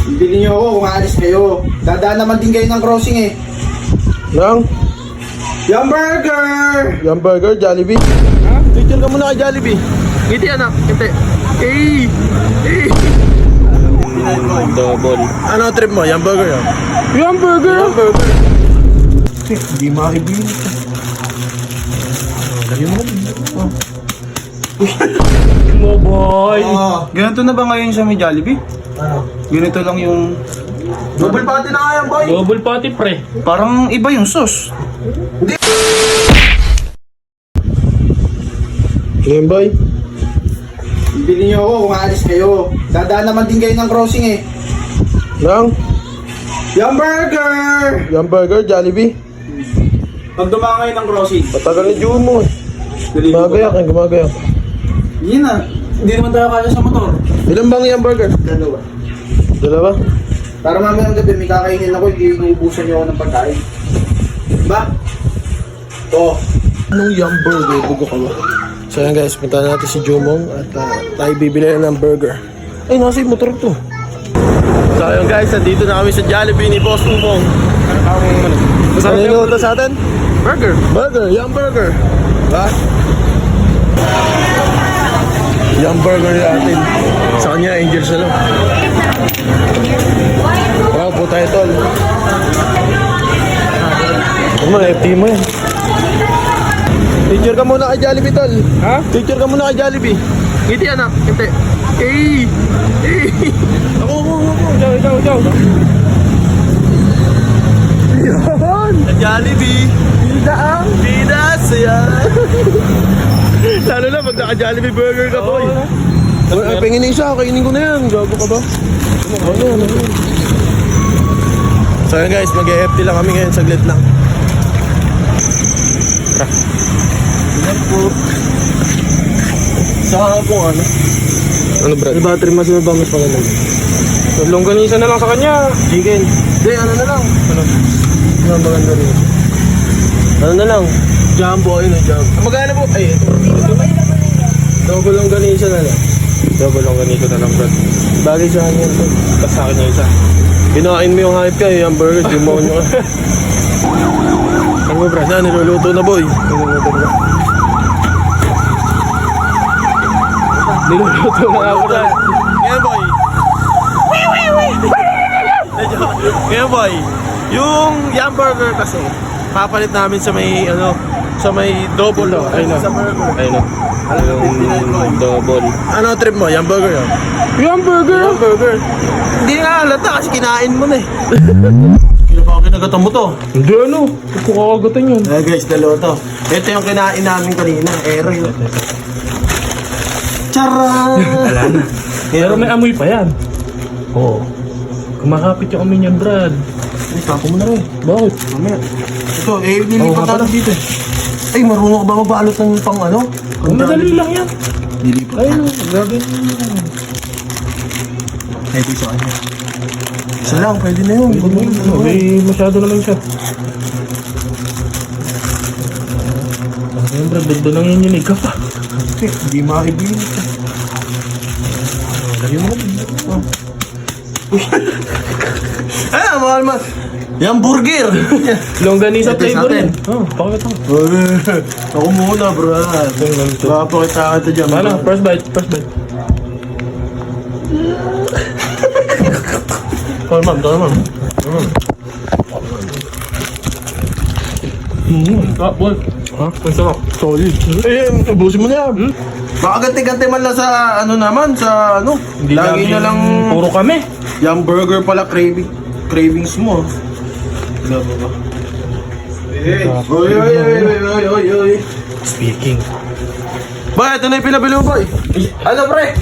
Bibili niyo ako kung aalis kayo. Dadaan naman din kayo ng crossing eh. Yung burger! Yung burger, Jollibee. Ha? Picture ka muna kay Jollibee. Ngiti anak, ngiti. Eh! Double. Ano trip mo? Yung burger yun? Yung burger! Yung burger. Hindi makibili. Lagyan mo. Mo boy! Ganito na ba ngayon sa may Jollibee? Ano? Ganito lang yung... Double patty na nga yan, boy. Double patty pre. Parang iba yung sauce. Ngayon, boy. Bibili niyo ako kung aalis kayo. Dadaan naman din kayo ng crossing eh. Yung burger! Yung burger, Jollibee. Pag dumaan kayo ng crossing. Patagal ni Jumo eh. Gumagayak. Yun na. Hindi naman tayo kaya sa motor. Ilan bang yung burger? Dalawa. Dalawa? Para mamaya ng gabi may kakainin ako, hindi inuubusan niyo ako ng pagkain. Diba? Oo. Anong yung burger? Bugo ka ba? So yan guys, punta natin si Jumong at tayo bibili na ng burger. Ay, nasa yung motor to. So yun guys, nandito na kami sa Jollibee ni Boss Umong. Ano yung sa atin? Burger. Burger, yung burger. Diba? Yung burger natin. Sa kanya, Angel Salon. Wow, po tayo tol. Ano mo, FT mo yan. Picture ka muna kay Jollibee tol. Ha? Picture ka muna kay Jollibee. Ngiti anak, ngiti. Eh! Ako. Ikaw. Yan! Jollibee! Bida saya! Lalo na pag naka-Jollibee burger ka, boy. Pengin isa, kainin ko na yan. Gago ka ba? Ano yan? So yun guys, mag-FT lang kami ngayon, saglit lang. Yan po. Saka po ano? Ano brad? Ano battery mas na ba mas maganda? Longganisa na lang sa kanya. Chicken. Hindi, ano na lang. Ano? Ano maganda rin? Ano na lang? Jumbo, ayun o jumbo. Magkano po? Ay, ito. Double longganisa na lang. Double longganisa na lang brad. Bagay sa kanya ito. Tapos sa akin yung isa. Kinain mo yung hype ka, yung burger, demonyo ka. Ano ba brad? Niluluto na boy. Niluluto na. Niluluto na ako brad. Ngayon boy. Ngayon boy. Yung yum burger kasi, papalit namin sa may ano, sa may double o. Ayun o. Sa burger. Ayun o. Yung double. Ano trip mo? Yung burger o? Yung burger! Yung burger. Hindi nga halata kasi kinain mo na eh. Kino ba ako kinagatan mo to? Hindi ano. Kukakagatan yun. Guys, dalawa to. Ito yung kinain namin kanina. Ero yun. Charan! Wala na. Pero may amoy pa yan. Oo. Kumakapit yung amoy niyan brad. Ay, tapo mo na rin. Bakit? Mamaya. Ito, nilipat nga pala. natin dito eh. Ay, marunong ka ba mabalot ng pang ano? Madali lang yan. Nilipat Ayun, na. grabe. Pwede sa kanya. Isa lang, pwede na yun. May masyado naman siya. Ayun brad, dagdo lang yan yun. Ikaw pa. Hindi makibili. Lagyan mo na. Ah, mahal man. Yung burger. Longganisa Ito sa flavor atin. yan. Oh, bakit ako? Ako muna, bro. Papakita kita dyan. Ano? First bite. Tol, ma'am. Ah, boy. Ha? Ang sarap. Solid. Eh, ubusin mo na yan. Baka ganti-ganti man lang sa ano naman, sa ano. Hindi lagi na lang puro kami. yung burger pala cravings mo. Ano ba? Oy. Speaking. Ba, ito na yung pinabili mo, boy. Ano, pre?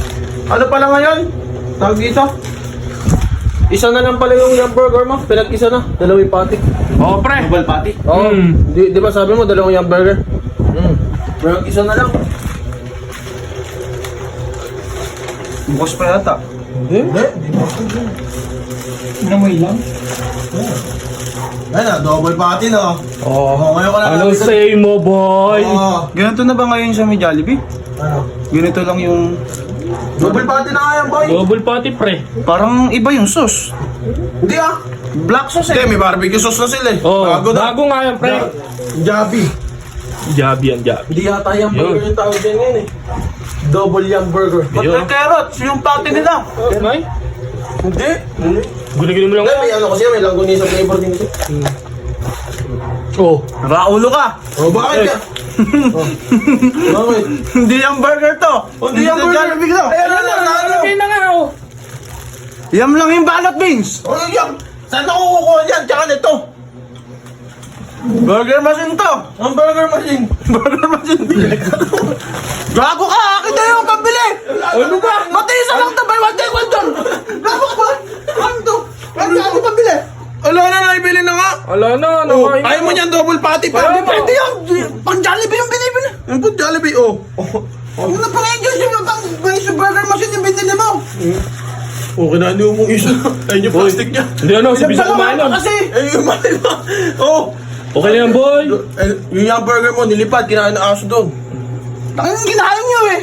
Ano pala ngayon? Tawag dito? Isa na lang pala yung burger mo. Pinag-isa na. Dalawang patty. Oo, pre. Double patty? Oo. Mm. Di ba sabi mo, dalawang yung burger? Pero isa na lang. Bukas pa yata. Hindi. Namoy lang. Ayun na, double patty na. Oo, ngayon ka na Ano say mo, boy? Ganito na ba ngayon sa may Jollibee? Ano? Ganito lang yung Double patty na nga yan, boy. Double patty, pre. Parang iba yung sauce. Hindi ah. Black sauce eh. Hindi, may barbecue sauce na sila eh. Oh, Bago na. bago nga yan, pre. Jabi. Jabi yan, Jabi. Hindi yata yung burger yung tawag din yun eh. Double yum burger. Ba't Yun. may carrots? Yung patty nila. May? Hindi. Gulagin mo lang. May ano kasi may langgonisa flavor din kasi. Oh. Nakaulo ka. Oh, bakit ka? Bakit? Hindi yung burger to. Hindi yung burger. Jollibee to. Okay na nga, oh. Yam lang yung balot beans. Oh, yum. Saan ako kukuha dyan? Tsaka nito. Burger machine to. Ang burger machine. Burger machine. Gago ka! Akin na yung pambili! Ano ba? Matisa lang to, buy one take one doon! Gago ka ba? Ano to? Ano pambili? Ala na, naibili na nga. Ala na, nakain na. Ayaw mo niyan double patty pa. Wala pa. Pwede yung pang Jollibee yung binibili. Ang good Jollibee, oh. Ano na pang English yung pang burger machine yung binili mo? Okay na, hindi mo isa. Ayun yung plastic niya. Hindi ano, si Bisa kumain nun. Kasi, Ayun yung mali mo. Oh. Okay na yan, boy. Yung hamburger mo, nilipad, kinain ng aso doon. ang ginahin nyo eh.